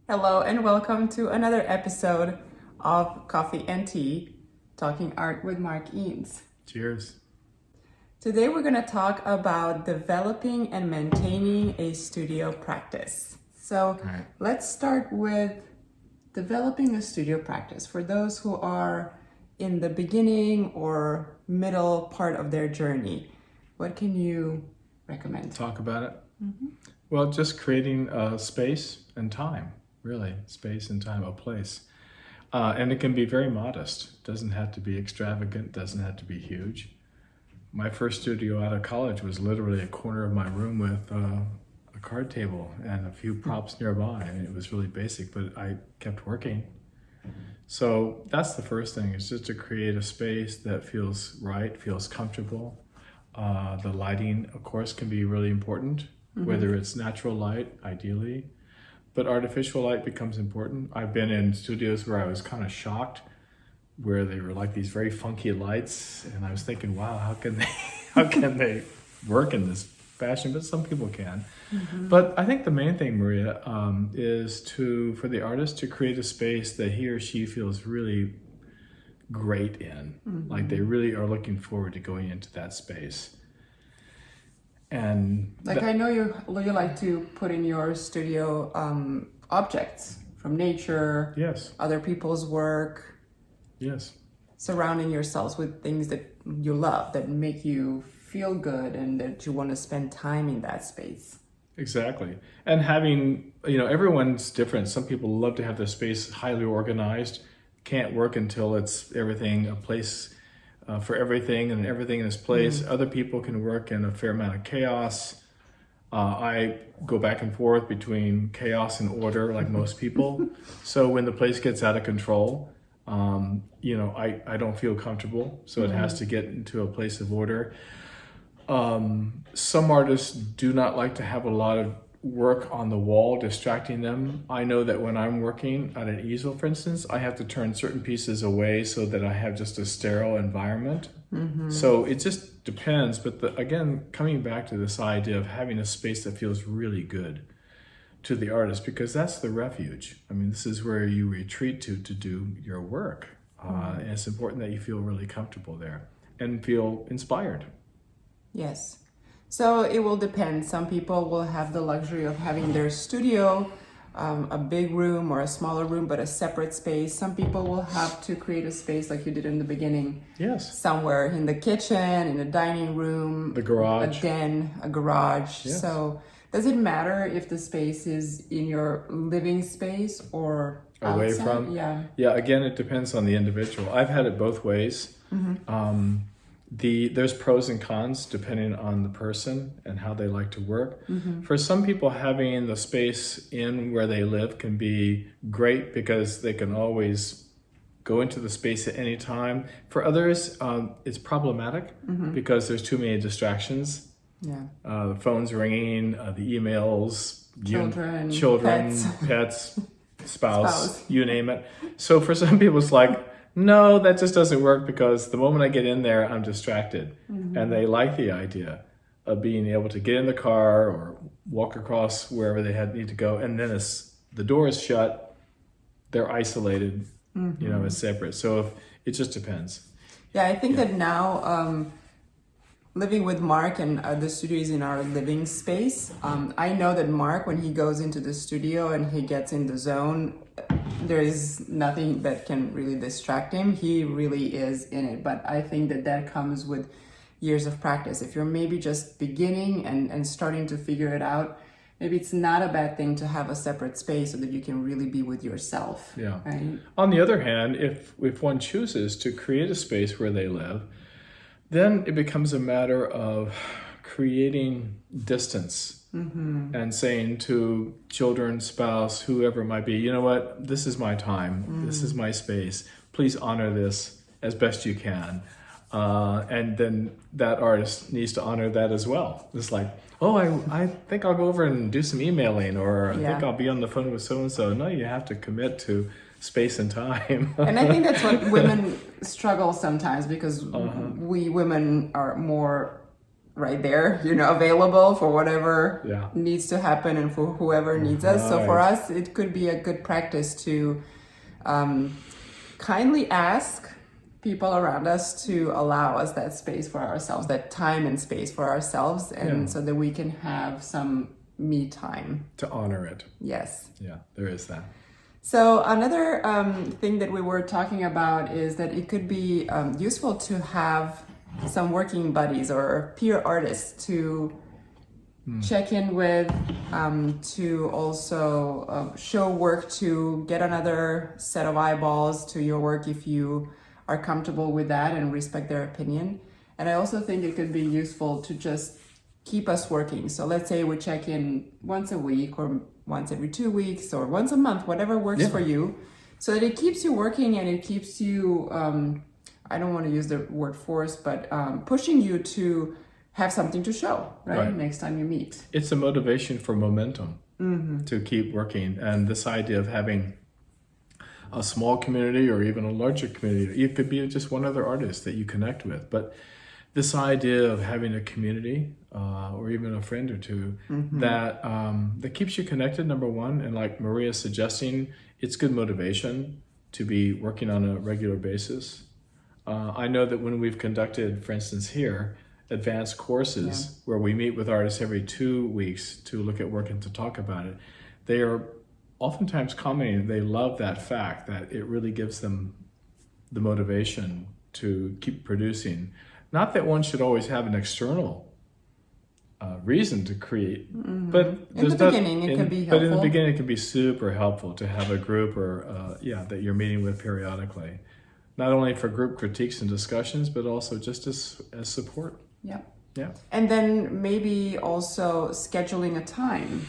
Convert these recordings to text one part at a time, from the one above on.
Hello and welcome to another episode of Coffee and Tea, Talking Art with Mark Eames. Cheers. Today we're going to talk about developing and maintaining a studio practice. So Right. let's start with developing a studio practice. For those who are in the beginning or middle part of their journey, what can you recommend? Talk about it. Well, just creating space and time, really. Space and time, a place. And it can be very modest. Doesn't have to be extravagant, doesn't have to be huge. My first studio out of college was literally a corner of my room with a card table and a few props nearby. I mean, it was really basic, but I kept working. So that's the first thing, is just to create a space that feels right, feels comfortable. The lighting, of course, can be really important, whether it's natural light, ideally, but artificial light becomes important. I've been in studios where I was kind of shocked, where they were like these very funky lights, and I was thinking, wow, how can they work in this fashion? But some people can. But I think the main thing, Maria, is for the artist to create a space that he or she feels really great in. Like they really are looking forward to going into that space. And I know you like to put in your studio objects from nature, yes, other people's work, yes, surrounding yourselves with things that you love, that make you feel good and that you want to spend time in that space. exactly. And having, everyone's different. Some people love to have their space highly organized, can't work until it's a place for everything and everything in its place. Other people can work in a fair amount of chaos. I go back and forth between chaos and order, like most people. So when the place gets out of control, I don't feel comfortable. So it has to get into a place of order. Some artists do not like to have a lot of work on the wall distracting them. I know that when I'm working on an easel, for instance, I have to turn certain pieces away so that I have just a sterile environment. So it just depends. But again, coming back to this idea of having a space that feels really good to the artist, because that's the refuge. I mean, this is where you retreat to do your work. And it's important that you feel really comfortable there and feel inspired. Yes. So it will depend. Some people will have the luxury of having their studio, a big room or a smaller room, but a separate space. Some people will have to create a space like you did in the beginning. Yes. Somewhere in the kitchen, in a dining room, The garage. a den, a garage. Yes. So does it matter if the space is in your living space or Away outside? from? Yeah. Yeah, again, it depends on the individual. I've had it both ways. There's pros and cons depending on the person and how they like to work. For some people, having the space in where they live can be great because they can always go into the space at any time. For others, it's problematic because there's too many distractions. Yeah. The phone's ringing, the emails, Children, pets, spouse, you name it. So for some people, it's like, no, that just doesn't work because the moment I get in there, I'm distracted. And they like the idea of being able to get in the car or walk across wherever they need to go. And then the door is shut, they're isolated, it's separate. So it just depends. Yeah, I think that now living with Mark and the studio is in our living space. I know that Mark, when he goes into the studio and he gets in the zone, there is nothing that can really distract him. He really is in it. But I think that comes with years of practice. If you're maybe just beginning and starting to figure it out, maybe it's not a bad thing to have a separate space so that you can really be with yourself. Yeah. Right? On the other hand, if one chooses to create a space where they live, then it becomes a matter of creating distance and saying to children, spouse, whoever it might be, you know what, this is my time, this is my space, please honor this as best you can. And then that artist needs to honor that as well. It's like, oh, I think I'll go over and do some emailing, or I think I'll be on the phone with so-and-so. No, you have to commit to space and time. And I think that's what women struggle sometimes because we women are more right there, available for whatever Yeah. needs to happen and for whoever needs us. So for Right. us, it could be a good practice to kindly ask people around us to allow us that space for ourselves, that time and space for ourselves, and Yeah. so that we can have some me time. To honor it. Yes. Yeah, there is that. So another thing that we were talking about is that it could be useful to have some working buddies or peer artists to check in with, to also show work, to get another set of eyeballs to your work if you are comfortable with that and respect their opinion. And I also think it could be useful to just keep us working. So let's say we check in once a week or once every 2 weeks or once a month, whatever works Yeah. for you, so that it keeps you working and it keeps you, I don't want to use the word force, but pushing you to have something to show, right? Next time you meet. It's a motivation for momentum to keep working. And this idea of having a small community or even a larger community, it could be just one other artist that you connect with. But this idea of having a community or even a friend or two that keeps you connected, number one, and like Maria's suggesting, it's good motivation to be working on a regular basis. I know that when we've conducted, for instance, here, advanced courses where we meet with artists every 2 weeks to look at work and to talk about it, they are oftentimes commenting they love that fact that it really gives them the motivation to keep producing. Not that one should always have an external reason to create, but In the beginning, it can be But in the helpful. beginning, it can be super helpful to have a group or that you're meeting with periodically, not only for group critiques and discussions, but also just as support. Yeah. Yeah. And then maybe also scheduling a time,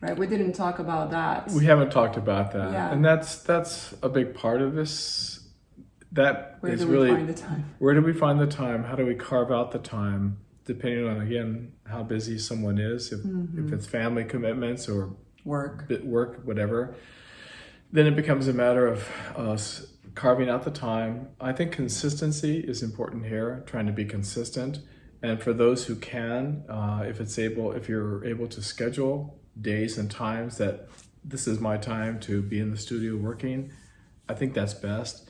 right? We didn't talk about that. We haven't talked about that, Yeah. and that's a big part of this. That Where is do we really find the time? where do we find the time? How do we carve out the time? Depending on again how busy someone is, if it's family commitments or Work. work, whatever, then it becomes a matter of us carving out the time. I think consistency is important here, trying to be consistent. And for those who can, if you're able to schedule days and times that this is my time to be in the studio working, I think that's best.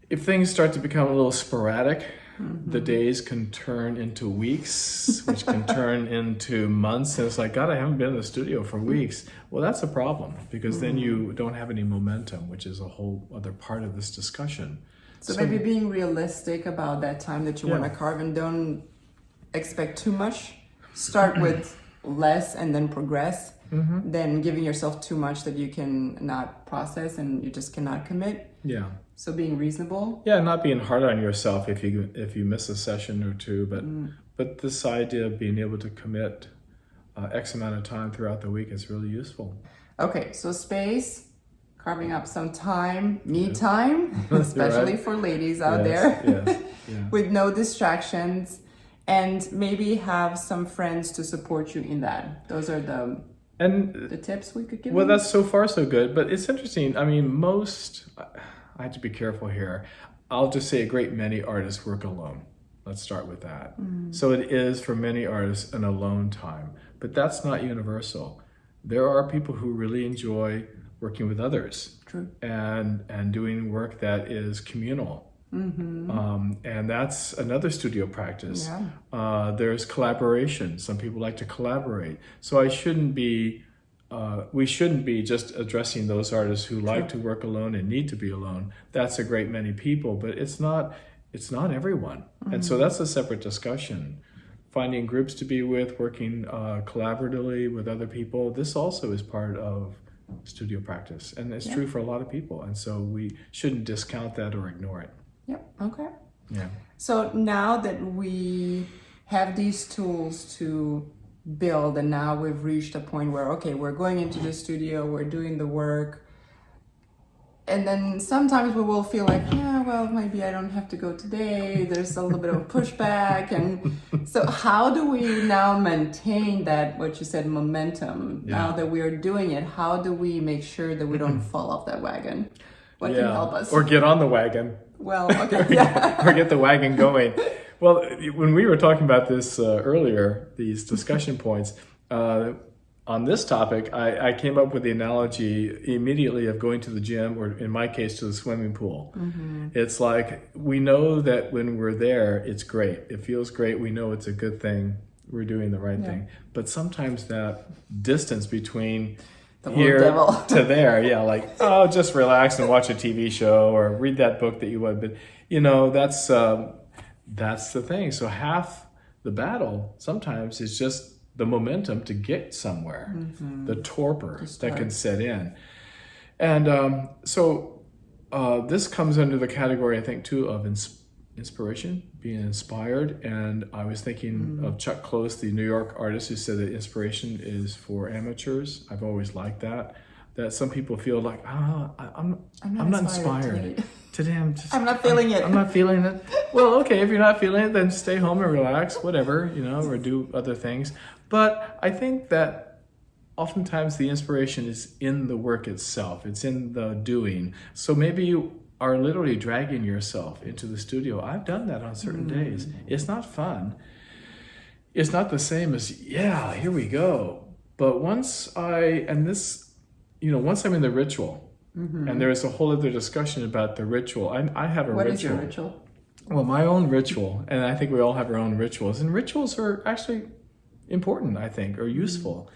If things start to become a little sporadic, the days can turn into weeks, which can turn into months. And it's like, God, I haven't been in the studio for weeks. Well, that's a problem because then you don't have any momentum, which is a whole other part of this discussion. So maybe being realistic about that time that you want to Yeah. carve and don't expect too much. Start with less and then progress. Then giving yourself too much that you can not process and you just cannot commit. Yeah. So being reasonable. Yeah, not being hard on yourself if you miss a session or two, but this idea of being able to commit X amount of time throughout the week is really useful. Okay, so space, carving up some time, me time, especially Right. for ladies out Yes, there, yes, yeah. with no distractions, and maybe have some friends to support you in that. Those are And the tips we could give well, them. that's so far so good, but it's interesting. I mean, I have to be careful here. I'll just say a great many artists work alone. Let's start with that. So it is for many artists an alone time, but that's not universal. There are people who really enjoy working with others. True. And doing work that is communal. And that's another studio practice. Yeah. There's collaboration. Some people like to collaborate. So we shouldn't be just addressing those artists who like to work alone and need to be alone. That's a great many people, but it's not everyone. And so that's a separate discussion. Finding groups to be with, working collaboratively with other people, this also is part of studio practice. And it's true for a lot of people. And so we shouldn't discount that or ignore it. Yep. Okay. Yeah. So now that we have these tools to build, and now we've reached a point where, okay, we're going into the studio, we're doing the work, and then sometimes we will feel like, yeah, well, maybe I don't have to go today. There's a little bit of pushback. And so how do we now maintain that, what you said, momentum? Now that we're doing it, how do we make sure that we don't fall off that wagon? What can help us? Or get on the wagon. Well, okay, yeah. Or get the wagon going. Well, when we were talking about this earlier, these discussion points, on this topic, I came up with the analogy immediately of going to the gym, or in my case, to the swimming pool. It's like, we know that when we're there, it's great. It feels great. We know it's a good thing. We're doing the right thing. But sometimes that distance between The here devil. to there, like, oh, just relax and watch a TV show or read that book that you want. But, that's the thing. So half the battle sometimes is just the momentum to get somewhere, the torpor that can set in. And so this comes under the category, I think, too, of inspiration, being inspired. And I was thinking of Chuck Close, the New York artist, who said that inspiration is for amateurs. I've always liked that some people feel like, I'm not inspired. Today I'm not feeling it. I'm not feeling it. Well, okay, if you're not feeling it, then stay home and relax, whatever, or do other things. But I think that oftentimes the inspiration is in the work itself. It's in the doing. So maybe you are literally dragging yourself into the studio. I've done that on certain days. It's not fun. It's not the same as, here we go. But once I'm in the ritual, and there is a whole other discussion about the ritual. I have a ritual. What is your ritual? Well, my own ritual, and I think we all have our own rituals, and rituals are actually important, I think, or useful.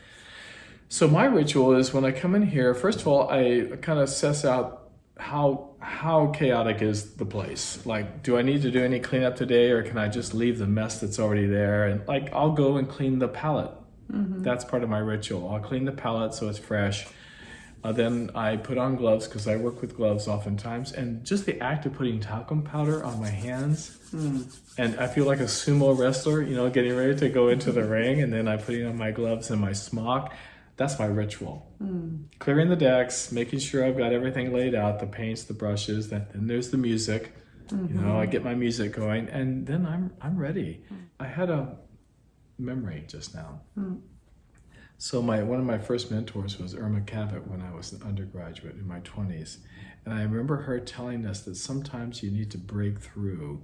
So my ritual is when I come in here, first of all, I kind of suss out how chaotic is the place. Like, do I need to do any cleanup today, or can I just leave the mess that's already there? And I'll go and clean the palette. That's part of my ritual. I'll clean the palette so it's fresh. Then I put on gloves, because I work with gloves oftentimes, and just the act of putting talcum powder on my hands, and I feel like a sumo wrestler, getting ready to go into the ring, and then I'm putting on my gloves and my smock. That's my ritual. Clearing the decks, making sure I've got everything laid out, the paints, the brushes, then there's the music. I get my music going, and then I'm ready. I had a memory just now. So one of my first mentors was Irma Cavett when I was an undergraduate in my 20s. And I remember her telling us that sometimes you need to break through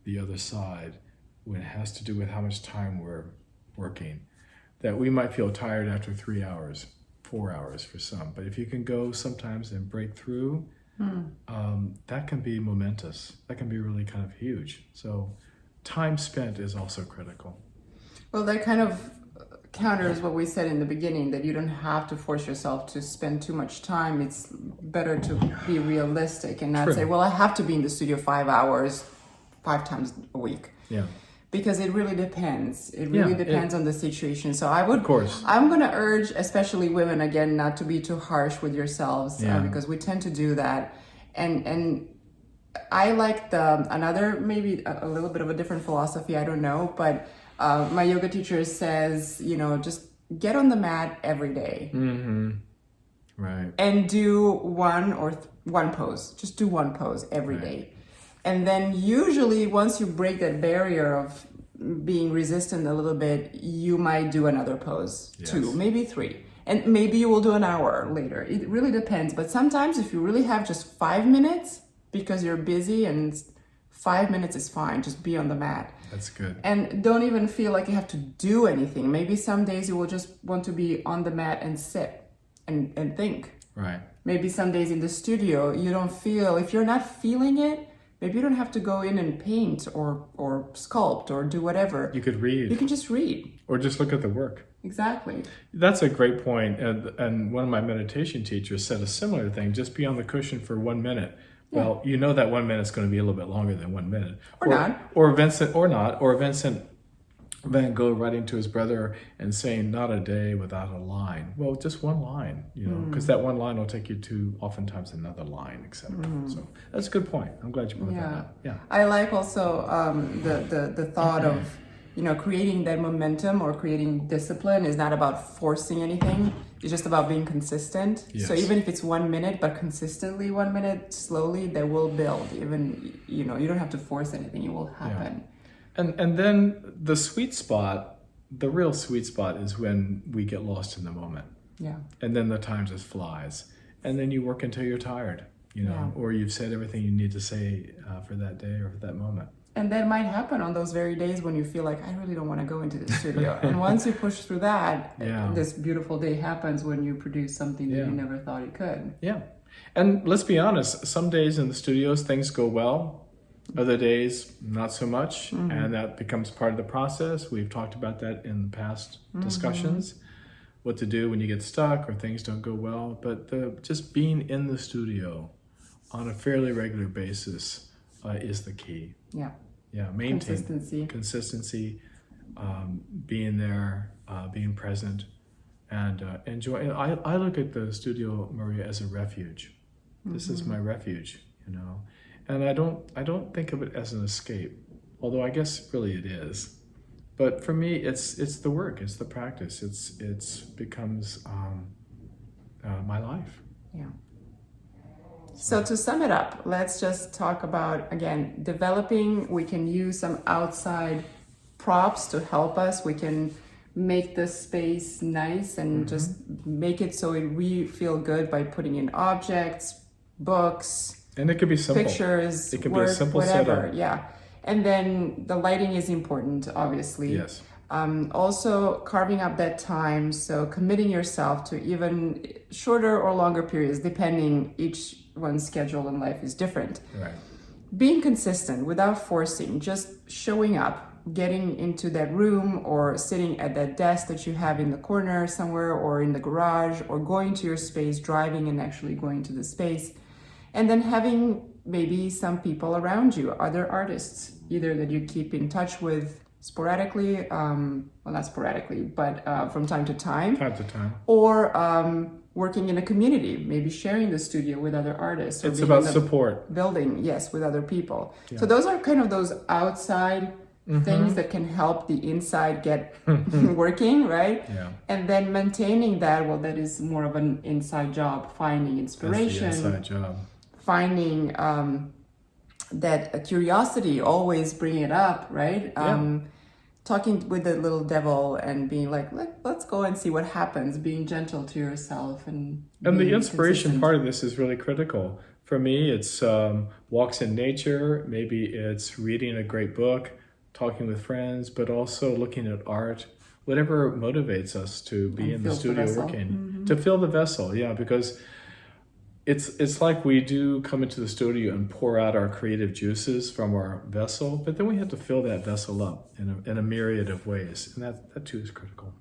the other side when it has to do with how much time we're working. That we might feel tired after 3 hours, 4 hours for some. But if you can go sometimes and break through, that can be momentous. That can be really kind of huge. So time spent is also critical. Well, that kind of counters what we said in the beginning, that you don't have to force yourself to spend too much time. It's better to be realistic and not say, well, I have to be in the studio 5 hours, 5 times a week. Yeah. Because it really depends. It really depends on the situation. So I'm going to urge, especially women, again, not to be too harsh with yourselves, because we tend to do that. And I like another, maybe a little bit of a different philosophy, I don't know, but my yoga teacher says, just get on the mat every day. Right. And do one pose. Just do one pose every day. And then usually once you break that barrier of being resistant a little bit, you might do another pose, 2, maybe 3. And maybe you will do an hour later. It really depends. But sometimes if you really have just 5 minutes because you're busy, and 5 minutes is fine, just be on the mat. That's good. And don't even feel like you have to do anything. Maybe some days you will just want to be on the mat and sit and think. Right. Maybe some days in the studio you don't feel, if you're not feeling it, maybe you don't have to go in and paint or sculpt or do whatever. You could read. You can just read. Or just look at the work. Exactly. That's a great point. And one of my meditation teachers said a similar thing, just be on the cushion for 1 minute. Well, that 1 minute is going to be a little bit longer than 1 minute. Or not. Or Vincent Van Gogh writing to his brother and saying, not a day without a line. Well, just one line, because that one line will take you to oftentimes another line, etc. So that's a good point. I'm glad you brought that up. Yeah. I like also the thought of, creating that momentum or creating discipline is not about forcing anything. It's just about being consistent. Yes. So even if it's 1 minute, but consistently 1 minute, slowly, they will build. Even, you don't have to force anything. It will happen. Yeah. And then the sweet spot, the real sweet spot is when we get lost in the moment. Yeah. And then the time just flies. And then you work until you're tired, or you've said everything you need to say for that day or for that moment. And that might happen on those very days when you feel like, I really don't want to go into the studio. And once you push through that, Yeah. this beautiful day happens when you produce something that Yeah. you never thought it could. Yeah. And let's be honest, some days in the studios things go well, other days not so much, and that becomes part of the process. We've talked about that in past discussions, what to do when you get stuck or things don't go well. But just being in the studio on a fairly regular basis is the key. Yeah. Yeah, maintain Consistency. being there, being present, and enjoy. And I look at the studio, Maria, as a refuge. This is my refuge, you know, and I don't think of it as an escape, although I guess really it is. But for me, it's the work, it's the practice, it's becomes my life. Yeah. So to sum it up, let's just talk about, again, developing. We can use some outside props to help us. We can make the space nice and just make it so we feel good by putting in objects, books, And it could be simple. pictures, It could work, be a simple whatever. setup. Yeah. And then the lighting is important, obviously. Yes. Also carving up that time, so committing yourself to even shorter or longer periods, depending each one's schedule in life is different. Right. Being consistent without forcing, just showing up, getting into that room or sitting at that desk that you have in the corner somewhere or in the garage, or going to your space, driving and actually going to the space. And then having maybe some people around you, other artists, either that you keep in touch with sporadically, well, not sporadically, but from time to time, or working in a community, maybe sharing the studio with other artists. Or It's being about in the support. building, yes, with other people. Yeah. So those are kind of those outside things that can help the inside get working, right? Yeah. And then maintaining that, well, that is more of an inside job, finding inspiration, That's the inside job. finding that curiosity, always bring it up, right? Talking with the little devil and being like, let's go and see what happens, being gentle to yourself. And the being inspiration consistent. part of this is really critical. For me, it's walks in nature, maybe it's reading a great book, talking with friends, but also looking at art, whatever motivates us to be in the fills the studio vessel. working. To fill the vessel, yeah, because it's like we do come into the studio and pour out our creative juices from our vessel, but then we have to fill that vessel up in a myriad of ways, and that too is critical.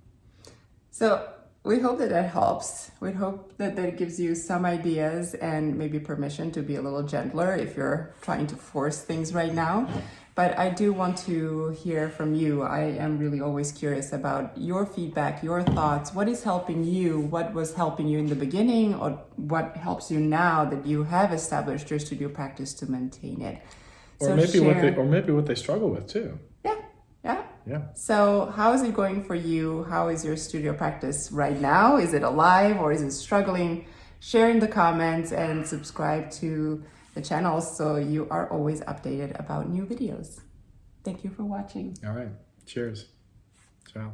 So we hope that helps. We hope that gives you some ideas and maybe permission to be a little gentler if you're trying to force things right now. But I do want to hear from you. I am really always curious about your feedback, your thoughts. What is helping you? What was helping you in the beginning, or what helps you now that you have established your studio practice to maintain it? Or maybe what they struggle with too. Yeah. So how is it going for you? How is your studio practice right now? Is it alive or is it struggling? Share in the comments and subscribe to the channel so you are always updated about new videos. Thank you for watching. All right. Cheers. Ciao.